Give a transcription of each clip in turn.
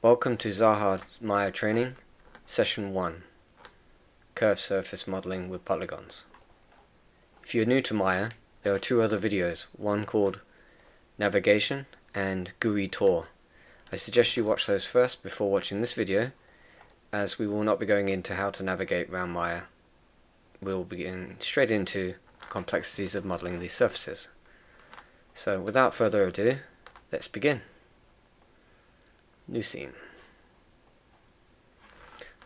Welcome to ZHA Maya training, session 1, curved surface modeling with polygons. If you're new to Maya, there are two other videos, one called navigation and GUI tour. I suggest you watch those first before watching this video, as we will not be going into how to navigate around Maya. We'll begin straight into complexities of modeling these surfaces. So without further ado, let's begin. New scene.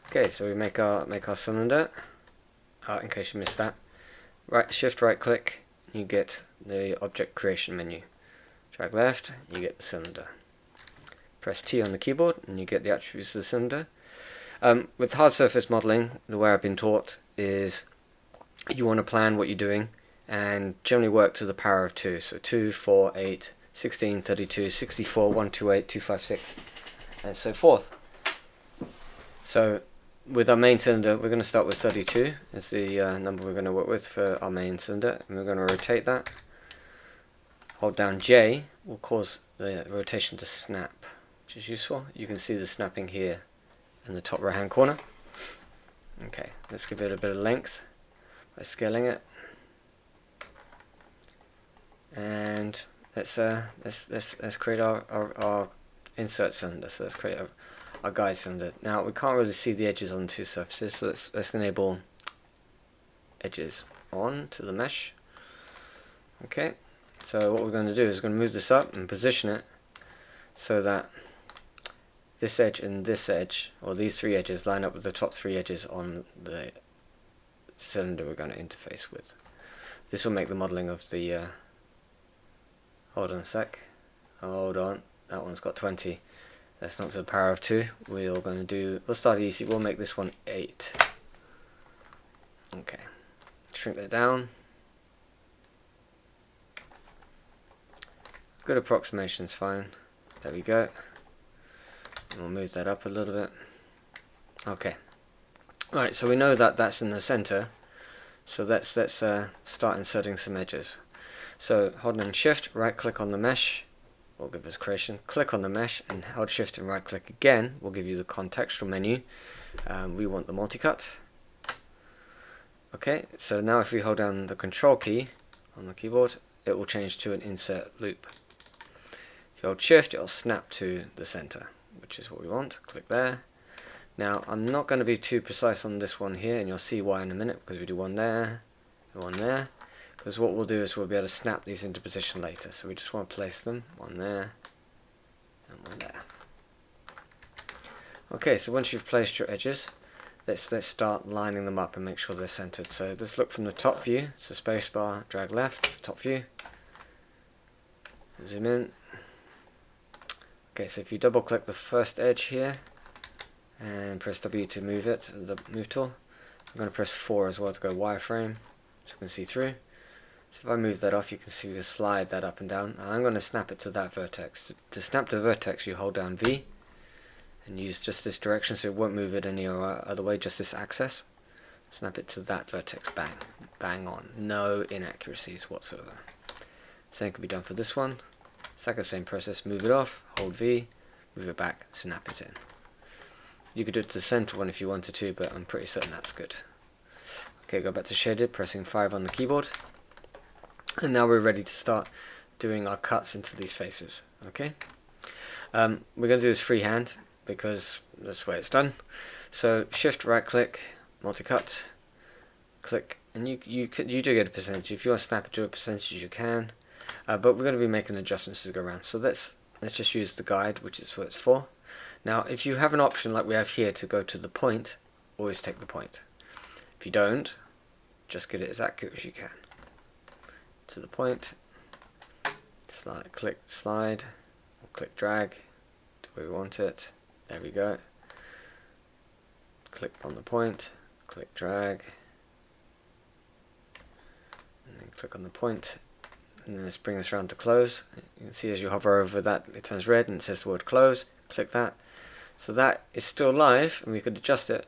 Okay, so we make our cylinder. In case you missed that, Shift right click, you get the object creation menu. Drag left, you get the cylinder. Press T on the keyboard, and you get the attributes of the cylinder. With hard surface modeling, the way I've been taught is you want to plan what you're doing and generally work to the power of 2. So 2, 4, 8, 16, 32, 64, 128, 256, and so forth. So with our main cylinder, we're going to start with 32 as the number we're going to work with for our main cylinder, and we're going to rotate that. Hold down J will cause the rotation to snap, which is useful. You can see the snapping here in the top right hand corner. Okay, let's give it a bit of length by scaling it, and let's create our insert cylinder. So let's create our guide cylinder. Now we can't really see the edges on the two surfaces, so let's enable edges on to the mesh. Okay, so what we're going to do is we're going to move this up and position it so that this edge and this edge, or these three edges, line up with the top three edges on the cylinder we're going to interface with. This will make the modeling of the hold on a sec, hold on, that one's got 20. That's not to the power of 2. We'll start easy. We'll make this one 8. Okay. Shrink that down. Good approximation's fine. There we go. And we'll move that up a little bit. Okay. Alright, so we know that that's in the center. So let's start inserting some edges. So hold on Shift, right click on the mesh. Will give us creation. Click on the mesh and hold Shift and right click again will give you the contextual menu. We want the multi-cut. Okay, so now if we hold down the control key on the keyboard, it will change to an insert loop. If you hold Shift, it will snap to the center, which is what we want. Click there. Now I'm not going to be too precise on this one here, and you'll see why in a minute, because we do one there and one there. Because what we'll do is we'll be able to snap these into position later. So we just want to place them, one there and one there. Okay, so once you've placed your edges, let's start lining them up and make sure they're centered. So let's look from the top view. So spacebar, drag left, top view, zoom in. Okay, so if you double click the first edge here and press W to move it, the move tool, I'm going to press 4 as well to go wireframe so you can see through. So if I move that off, you can see we slide that up and down. I'm going to snap it to that vertex. To snap to the vertex, you hold down V and use just this direction, so it won't move it any other way, just this axis. Snap it to that vertex, bang, bang on. No inaccuracies whatsoever. Same can be done for this one. Exactly the same process. Move it off, hold V, move it back, snap it in. You could do it to the center one if you wanted to, but I'm pretty certain that's good. Okay, go back to shaded, pressing 5 on the keyboard. And now we're ready to start doing our cuts into these faces. Okay, we're going to do this freehand because that's the way it's done. So Shift right click, multi-cut, click, and you do get a percentage. If you want to snap it to a percentage, you can, but we're going to be making adjustments as we go around. So let's just use the guide, which is what it's for. Now if you have an option like we have here to go to the point, always take the point. If you don't, just get it as accurate as you can. To the point, slide, click, slide, or click, drag to where we want it. There we go. Click on the point, click, drag, and then click on the point, and then let's bring this around to close. You can see as you hover over that, it turns red and it says the word close. Click that. So that is still live, and we could adjust it,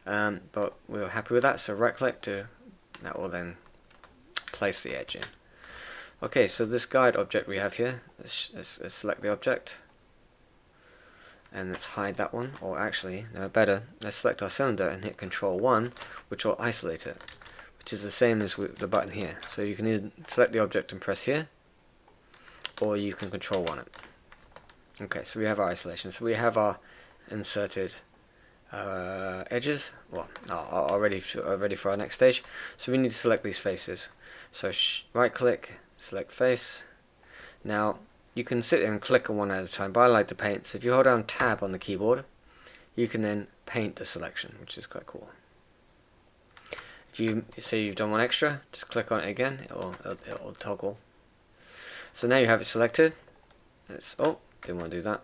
but we're happy with that. So right click to, that will then place the edge in. Okay, so this guide object we have here, let's select the object, and let's hide that one, or actually, no, better, let's select our cylinder and hit Control 1, which will isolate it, which is the same as with the button here. So you can either select the object and press here, or you can Control 1 it. Okay, so we have our isolation. So we have our inserted edges, well, are ready for our next stage. So we need to select these faces. So right click, select face. Now you can sit there and click on one at a time, but I like to paint. So if you hold down Tab on the keyboard, you can then paint the selection, which is quite cool. If you say you've done one extra, just click on it again, it'll toggle. So now you have it selected. Oh, didn't want to do that.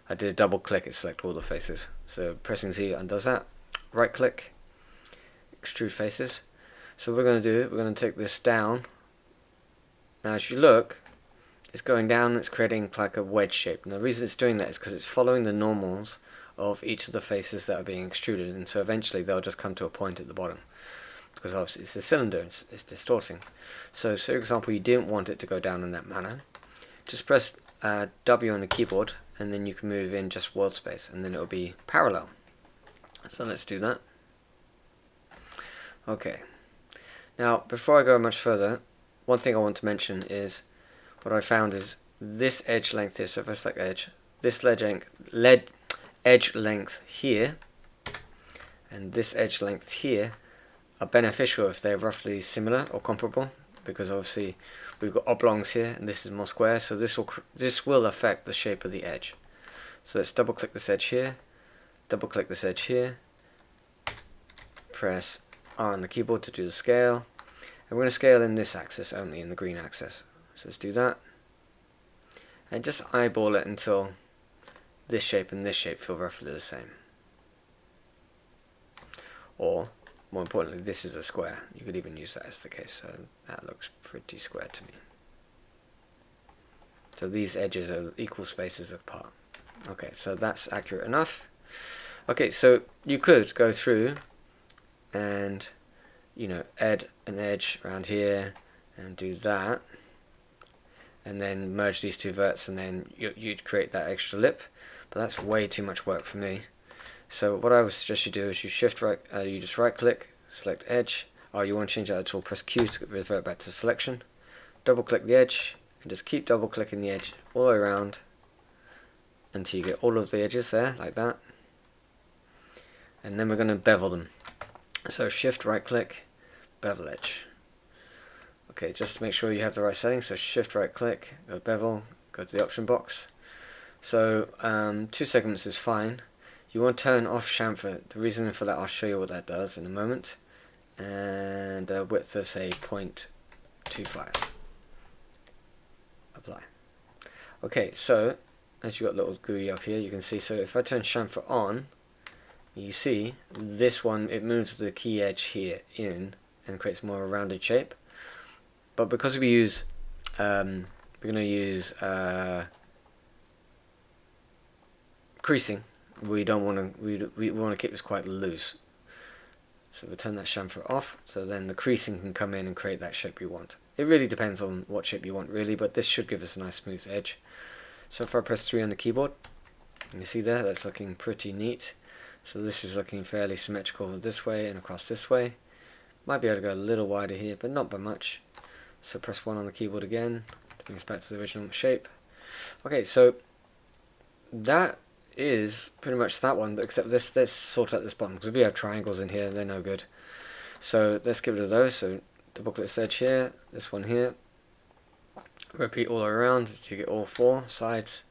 I did a double click, it select all the faces. So pressing Z undoes that. Right click, extrude faces. So what we're going to do, we're going to take this down. Now as you look, it's going down, it's creating like a wedge shape. And the reason it's doing that is because it's following the normals of each of the faces that are being extruded, and so eventually they'll just come to a point at the bottom. Because obviously it's a cylinder, it's distorting. So for example, you didn't want it to go down in that manner. Just press W on the keyboard, and then you can move in just world space, and then it will be parallel. So let's do that. Okay. Now, before I go much further, one thing I want to mention is what I found is this edge length here. So if I select edge, this edge length here and this edge length here are beneficial if they're roughly similar or comparable, because obviously we've got oblongs here and this is more square, so this will affect the shape of the edge. So let's double click this edge here, double click this edge here, press R on the keyboard to do the scale, and we're going to scale in this axis only, in the green axis. So let's do that, and just eyeball it until this shape and this shape feel roughly the same. Or more importantly, this is a square. You could even use that as the case, so that looks pretty square to me. So these edges are equal spaces apart. Okay, so that's accurate enough. Okay, so you could go through and, you know, add an edge around here and do that, and then merge these two verts, and then you'd create that extra lip, but that's way too much work for me. So what I would suggest you do is you you just right click, select edge, or you want to change that at all, press Q to revert back to selection, double click the edge, and just keep double clicking the edge all the way around until you get all of the edges there, like that. And then we're going to bevel them. So shift right click, bevel edge. Okay, just to make sure you have the right settings, so shift right click, go bevel, go to the option box. So 2 segments is fine. You want to turn off chamfer. The reason for that, I'll show you what that does in a moment. And width of say 0.25. Apply. Okay, so as you got a little GUI up here, you can see. So if I turn chamfer on, you see this one, it moves the key edge here in and creates more of a rounded shape. But because we use, we're going to use creasing. We don't want to. We want to keep this quite loose. So we turn that chamfer off. So then the creasing can come in and create that shape you want. It really depends on what shape you want, really. But this should give us a nice smooth edge. So if I press 3 on the keyboard, you see there, that's looking pretty neat. So this is looking fairly symmetrical this way and across this way. Might be able to go a little wider here, but not by much. So press 1 on the keyboard again to bring us back to the original shape. Okay, so that is pretty much that one, but except this, let's sort out this bottom, because we have triangles in here, they're no good. So let's get rid of those. So double click this edge here, this one here, repeat all the way around to get all 4 sides,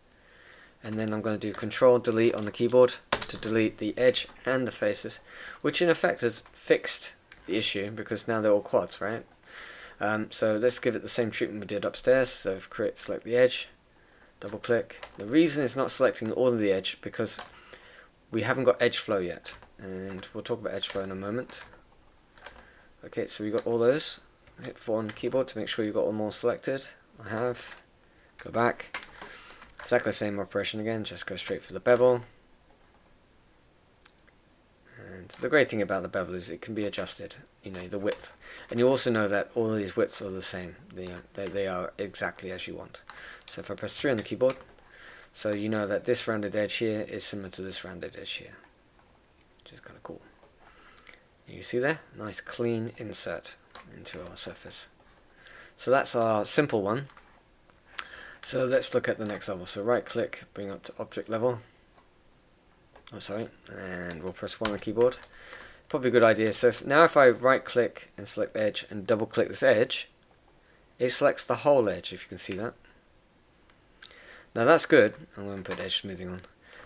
and then I'm going to do Control Delete on the keyboard to delete the edge and the faces, which in effect has fixed the issue because now they're all quads, right? So let's give it the same treatment we did upstairs. So select the edge, double click. The reason it's not selecting all of the edge because we haven't got edge flow yet, and we'll talk about edge flow in a moment. Okay, so we got all those. Hit 4 on the keyboard to make sure you've got them all selected. I have. Go back. Exactly the same operation again, just go straight for the bevel. And the great thing about the bevel is it can be adjusted, you know, the width. And you also know that all of these widths are the same. They are exactly as you want. So if I press 3 on the keyboard, So you know that this rounded edge here is similar to this rounded edge here, which is kind of cool. You see there? Nice clean insert into our surface. So that's our simple one. So let's look at the next level. So right click, bring up to object level. Oh sorry, and we'll press 1 on the keyboard. Probably a good idea. So now if I right click and select edge and double click this edge, it selects the whole edge, if you can see that. Now that's good. I'm going to put edge smoothing on.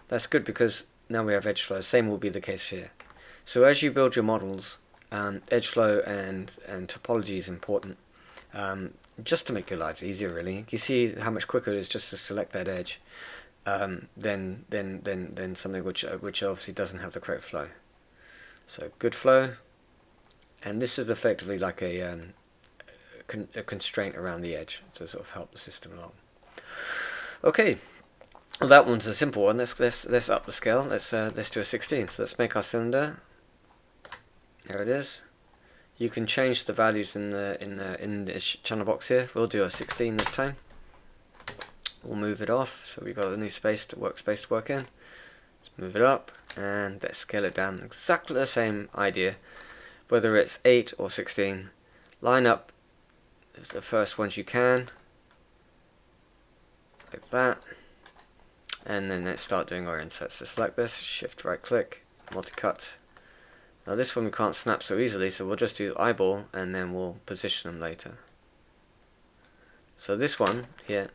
That's good because now we have edge flow. Same will be the case here. So as you build your models, edge flow and topology is important, just to make your lives easier. Really, you see how much quicker it is just to select that edge than something which obviously doesn't have the correct flow. So good flow, and this is effectively like a constraint around the edge to sort of help the system along. Okay. Well, that one's a simple one. Let's up the scale. Let's do a 16. So let's make our cylinder. There it is. You can change the values in the channel box here. We'll do a 16 this time. We'll move it off, so we've got a new space to work in. Let's move it up and let's scale it down. Exactly the same idea, whether it's 8 or 16. Line up the first ones you can, like that. And then let's start doing our inserts. So select this, shift right click, multi-cut. Now this one we can't snap so easily, so we'll just do eyeball and then we'll position them later. So this one here,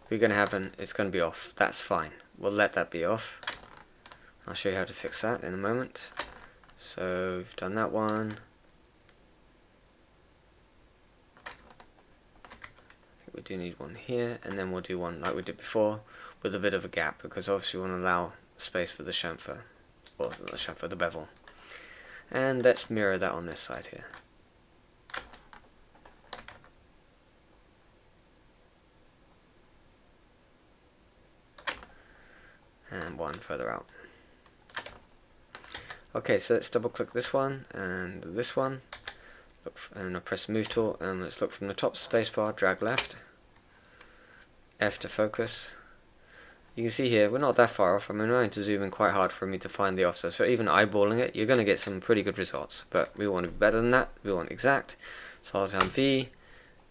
we're going to have it's going to be off. That's fine. We'll let that be off. I'll show you how to fix that in a moment. So we've done that one. I think we do need one here, and then we'll do one like we did before, with a bit of a gap, because obviously we want to allow space for the chamfer, or the chamfer, the bevel. And let's mirror that on this side here. And one further out. Okay, so let's double click this one and this one. And I'll press the move tool, and let's look from the top spacebar, drag left, F to focus. You can see here, we're not that far off. I'm going to zoom in quite hard for me to find the offset. So even eyeballing it, you're going to get some pretty good results. But we want to be better than that. We want exact. So hold down V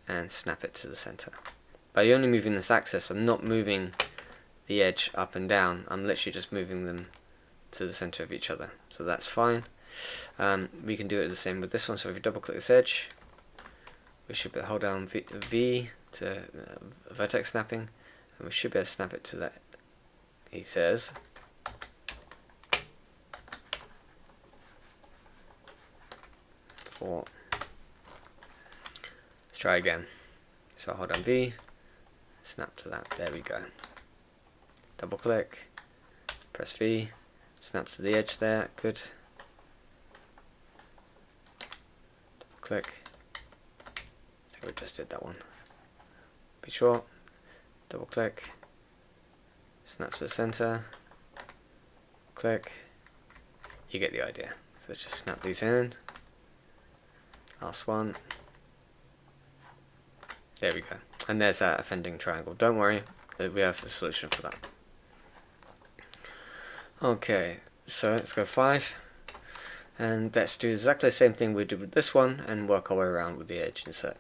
and snap it to the center. By only moving this axis, I'm not moving the edge up and down. I'm literally just moving them to the center of each other. So that's fine. We can do it the same with this one. So if you double click this edge, we should hold down V to vertex snapping, and we should be able to snap it to that. He says. Let's try again. So hold down V, snap to that. There we go. Double click, press V, snap to the edge there. Good. Double click. I think we just did that one. Be sure. Double click. Snap to the center, click, you get the idea. So just snap these in, last one, there we go, and there's that offending triangle. Don't worry, we have a solution for that. Okay, so let's go 5, and let's do exactly the same thing we did with this one and work our way around with the edge insert.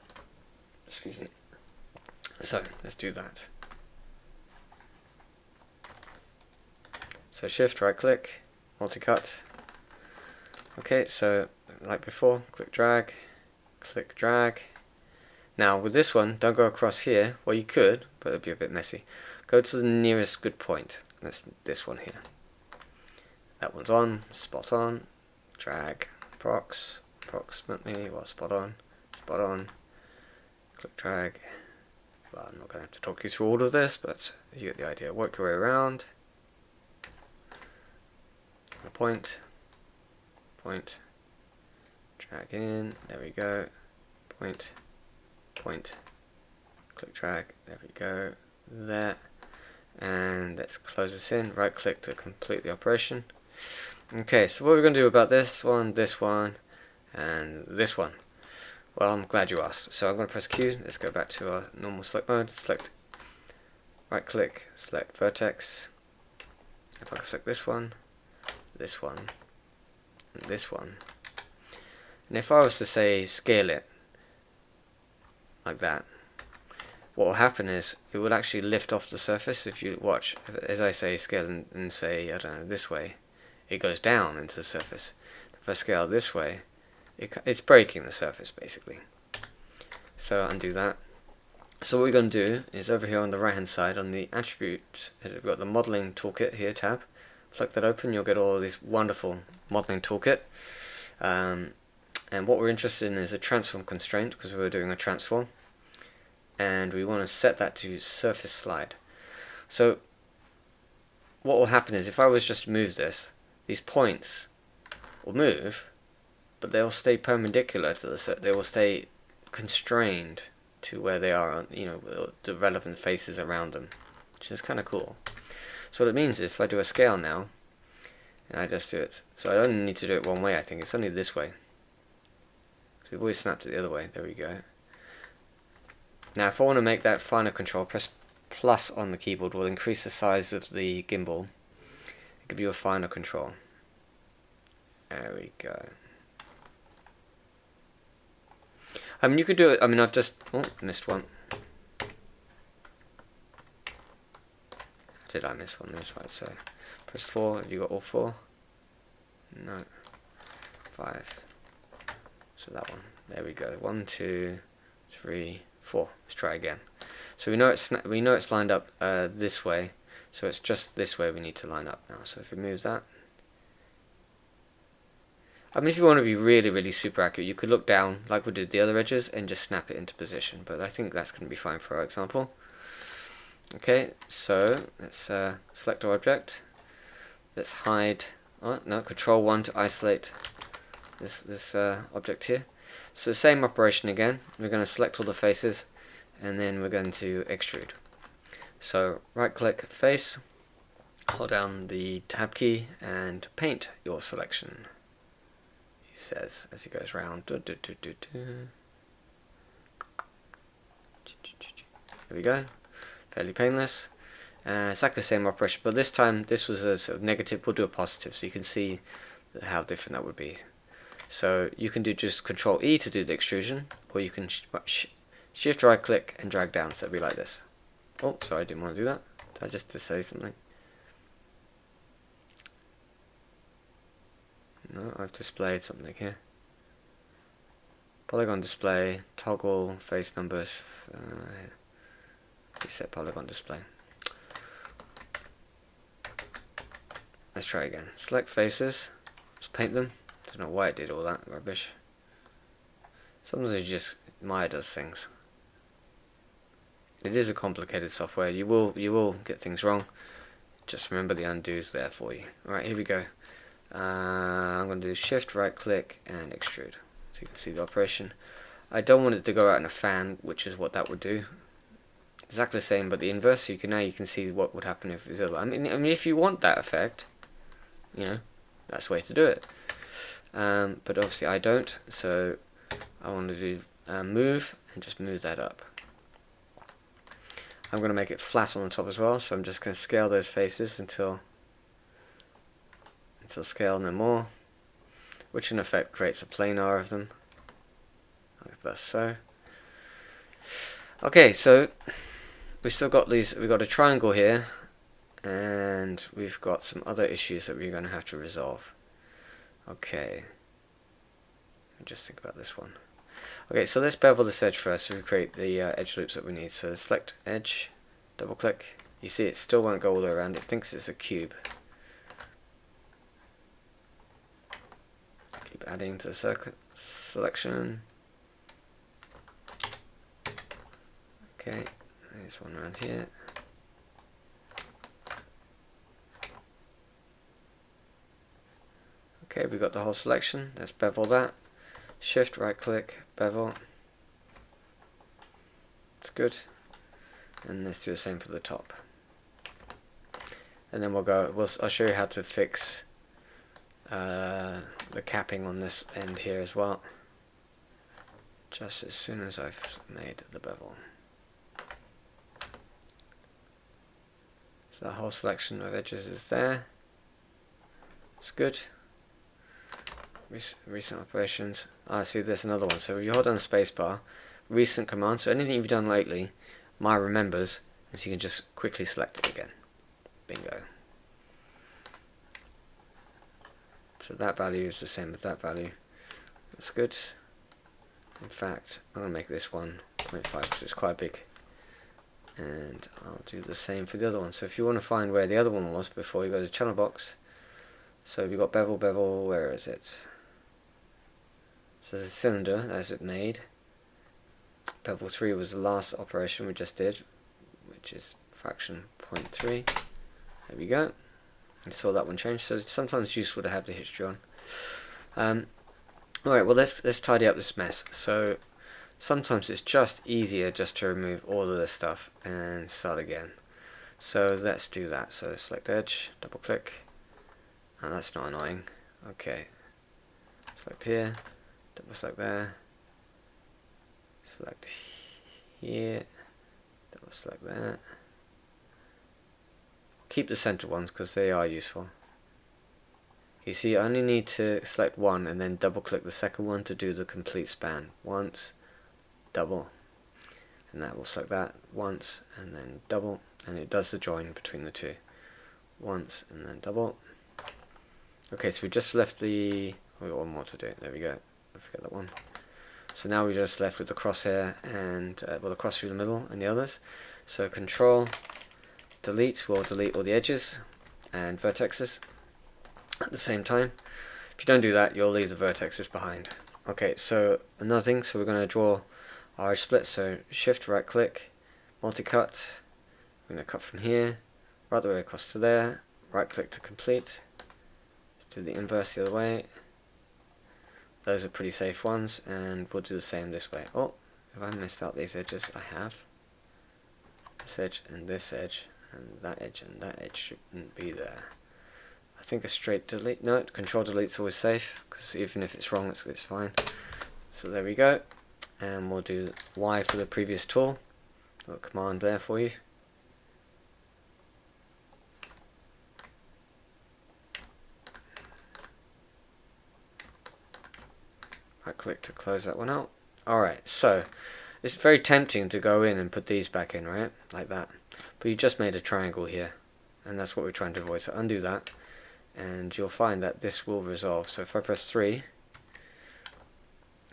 Excuse me. So let's do that. So shift, right click, multi-cut. Okay, so like before, click drag. Now with this one, don't go across here. Well, you could, but it'd be a bit messy. Go to the nearest good point. That's this one here. That one's on, spot on. Drag, approximately, well, spot on. Click drag. Well, I'm not going to have to talk you through all of this, but you get the idea. Work your way around. Point, drag in, there we go, point, click drag, there we go, there, and let's close this in, right click to complete the operation. Okay, so what we're going to do about this one, and this one? Well, I'm glad you asked. So I'm going to press Q, let's go back to our normal select mode, select right click, select vertex. If I can select this one, and this one, and if I was to say scale it like that, what will happen is it will actually lift off the surface. If you watch, as I say scale and say, I don't know, this way, it goes down into the surface. If I scale this way, it's breaking the surface basically. So undo that. So what we're going to do is over here on the right hand side on the attribute, we've got the modeling toolkit here tab. Flick that open, you'll get all of this wonderful modeling toolkit. And what we're interested in is a transform constraint, because we're doing a transform. And we want to set that to surface slide. So what will happen is if I was just to move this, these points will move, but they'll stay perpendicular to the they will stay constrained to where they are on, you know, the relevant faces around them, which is kind of cool. So what it means is if I do a scale now, and I just do it, so I only need to do it one way, I think it's only this way. So we've always snapped it the other way, there we go. Now if I want to make that finer control, press plus on the keyboard will increase the size of the gimbal, give you a finer control. There we go. I mean you could do it, I mean I've just, oh, missed one. Did I miss one? That's right, so press 4, have you got all 4? No. 5. So that one, there we go, 1, 2, 3, 4. Let's try again. So we know it's lined up this way, so it's just this way we need to line up now. So if we move that, I mean if you want to be really, really super accurate, you could look down like we did the other edges and just snap it into position, but I think that's going to be fine for our example. Okay, so let's select our object. Let's hide, oh no, control 1 to isolate this object here. So same operation again, we're going to select all the faces and then we're going to extrude. So right click face, hold down the tab key and paint your selection, he says as he goes round. There we go, fairly painless. Exactly the same operation, but this time this was a sort of negative, we'll do a positive so you can see how different that would be. So you can do just Control E to do the extrusion, or you can shift right click and drag down, so it'll be like this. Oh, sorry, I didn't want to do that. Did I just say something? No, I've displayed something here. Polygon display, toggle face numbers, reset polygon display. Let's try again. Select faces, just paint them. Don't know why it did all that rubbish. Sometimes it just Maya does things. It is a complicated software. You will get things wrong. Just remember the undo is there for you. Alright, here we go. I'm going to do shift right click and extrude, so you can see the operation. I don't want it to go out in a fan, which is what that would do. Exactly the same, but the inverse. So now you can see what would happen if it was other. I mean, if you want that effect, you know, that's the way to do it. But obviously I don't, so I want to do move and just move that up. I'm going to make it flat on the top as well, so I'm just going to scale those faces until scale no more, which in effect creates a planar of them, like thus so. Okay, so we've still got these. We've got a triangle here, and we've got some other issues that we're going to have to resolve. Okay, let me just think about this one. Okay, so let's bevel this edge first, so we create the edge loops that we need. So select edge, double click. You see it still won't go all the way around, it thinks it's a cube. Keep adding to the selection. Okay, there's one around here. Okay, we've got the whole selection. Let's bevel that. Shift right click, bevel. It's good. And let's do the same for the top. And then I'll show you how to fix the capping on this end here as well, just as soon as I've made the bevel. So that whole selection of edges is there. It's good. Recent operations. See, there's another one. So if you hold down the spacebar, recent command, so anything you've done lately, Maya remembers, and so you can just quickly select it again. Bingo. So that value is the same as that value. That's good. In fact, I'm going to make this 1.5 because it's quite big. And I'll do the same for the other one. So if you want to find where the other one was before you go to channel box, so we've got bevel, where is it? So there's a cylinder, that's it made. Bevel 3 was the last operation we just did, which is fraction 0.3. There we go. You saw that one change, so it's sometimes useful to have the history on. Alright, well let's tidy up this mess. So sometimes it's just easier just to remove all of this stuff and start again. So let's do that. So select edge, double click, and that's not annoying. Okay, select here, double select there, select here, double select that. Keep the center ones because they are useful. You see, I only need to select one and then double click the second one to do the complete span. Once, double, and that will select that once and then double, and it does the join between the two. Once and then double. Okay, so we just left the, we got one more to do. There we go. I forget that one. So now we're just left with the crosshair and well, the cross through the middle and the others. So Control Delete will delete all the edges and vertexes at the same time. If you don't do that, you'll leave the vertexes behind. Okay, so another thing, so we're going to draw our edge split. So Shift right click, multi-cut. We're going to cut from here right the way across to there. Right click to complete. Do the inverse the other way. Those are pretty safe ones, and we'll do the same this way. Oh, have I missed out these edges? I have. This edge and this edge and that edge shouldn't be there. I think a straight delete, no, Control Delete's always safe, because even if it's wrong, it's fine. So there we go, and we'll do Y for the previous tool. Got a command there for you. Right click to close that one out. Alright, so it's very tempting to go in and put these back in, right? Like that. But you just made a triangle here, and that's what we're trying to avoid. So undo that, and you'll find that this will resolve. So if I press 3,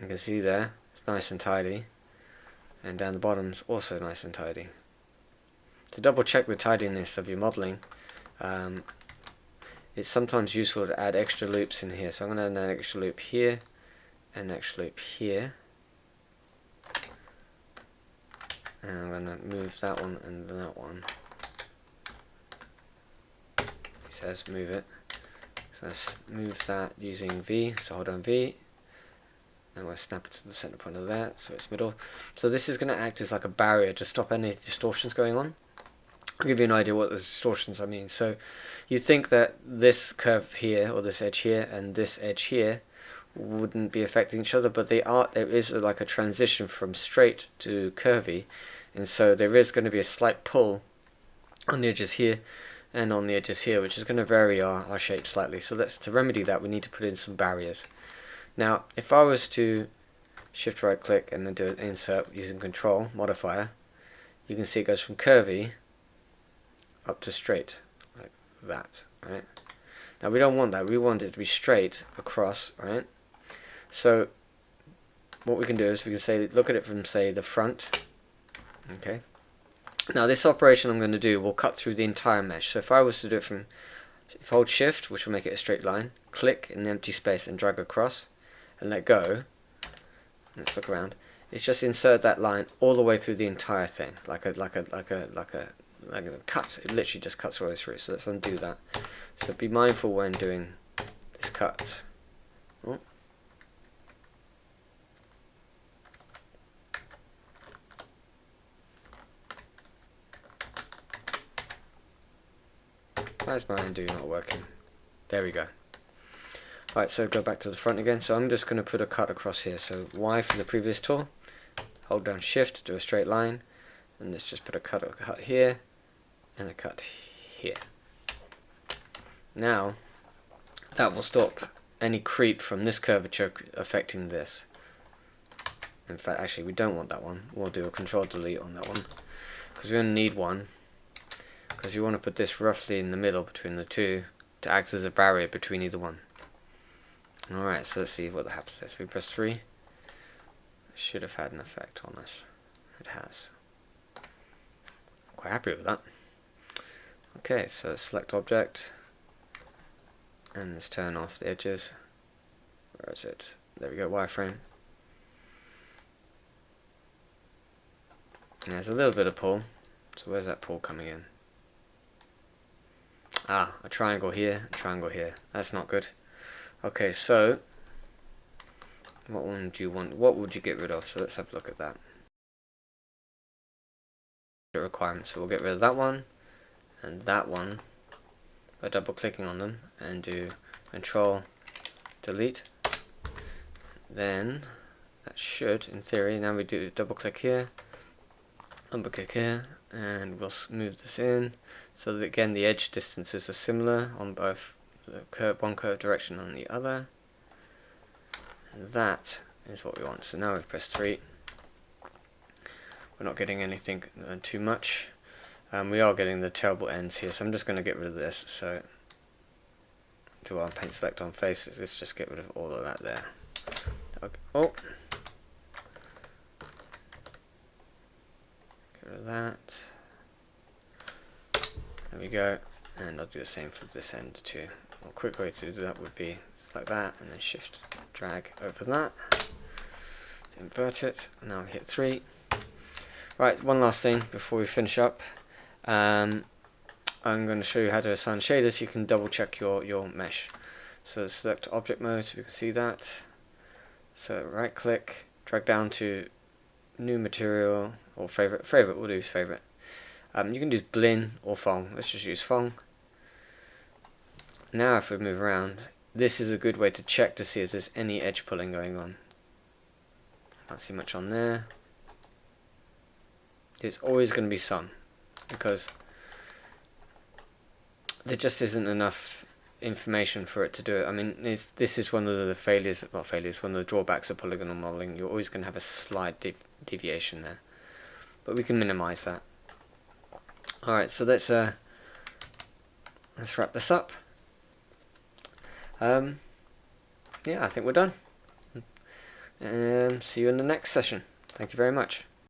you can see there, it's nice and tidy, and down the bottom's also nice and tidy. To double check the tidiness of your modeling, it's sometimes useful to add extra loops in here. So I'm going to add an extra loop here, and an extra loop here. And I'm going to move that one and that one. He says move it. So let's move that using V. So hold on V. And we'll snap it to the center point of that, so it's middle. So this is going to act as like a barrier to stop any distortions going on. I'll give you an idea what the distortions I mean. So you think that this curve here, or this edge here, and this edge here wouldn't be affecting each other, but they are. There is like a transition from straight to curvy, and so there is going to be a slight pull on the edges here and on the edges here, which is going to vary our shape slightly. So that's, to remedy that, we need to put in some barriers. Now if I was to shift right click and then do an insert using Control modifier, you can see it goes from curvy up to straight, like that, right? Now we don't want that, we want it to be straight across, right? So what we can do is we can say, look at it from, say, the front. Okay. Now this operation I'm going to do will cut through the entire mesh. So if I was to do it from, if I hold Shift, which will make it a straight line, click in the empty space and drag across, and let go. Let's look around. It's just insert that line all the way through the entire thing, like a cut. It literally just cuts all the way through. So let's undo that. So be mindful when doing this cut. Oh. Why is my undo not working? There we go. Alright, so go back to the front again. So I'm just going to put a cut across here. So Y for the previous tool. Hold down Shift, do a straight line. And let's just put a cut here. And a cut here. Now that will stop any creep from this curvature affecting this. In fact, actually we don't want that one. We'll do a control delete on that one, because we only need one, because you want to put this roughly in the middle between the two to act as a barrier between either one. Alright, so let's see what happens there. So we press 3. It should have had an effect on us. It has. I'm quite happy with that. Okay, so select object, and let's turn off the edges. Where is it? There we go, wireframe. There's a little bit of pull. So where's that pull coming in? Ah, a triangle here, a triangle here. That's not good. Okay, so what one do you want? What would you get rid of? So let's have a look at that. Requirements. So we'll get rid of that one and that one by double clicking on them and do control delete. Then that should, in theory, now we do double click here, double click here, and we'll move this in so that again the edge distances are similar on both the curve, one curve direction and the other. And that is what we want. So now we press 3. We're not getting anything too much. We are getting the terrible ends here, so I'm just going to get rid of this. So do our paint select on faces. Let's just get rid of all of that there. Okay. Oh, get rid of that. There we go. And I'll do the same for this end too. A quick way to do that would be like that, and then shift drag over that to invert it. Now we hit 3. Right, one last thing before we finish up. I'm going to show you how to assign shaders so you can double check your mesh. So select object mode so you can see that. So right click, drag down to new material or favorite. We'll do favorite. You can do blend or Fong. Let's just use Fong. Now if we move around, this is a good way to check to see if there's any edge pulling going on. Can't see much on there. There's always going to be some, because there just isn't enough information for it to do it. I mean, this is one of the one of the drawbacks of polygonal modeling. You're always going to have a slight deviation there, but we can minimize that. Alright, so let's wrap this up. Yeah, I think we're done. See you in the next session. Thank you very much.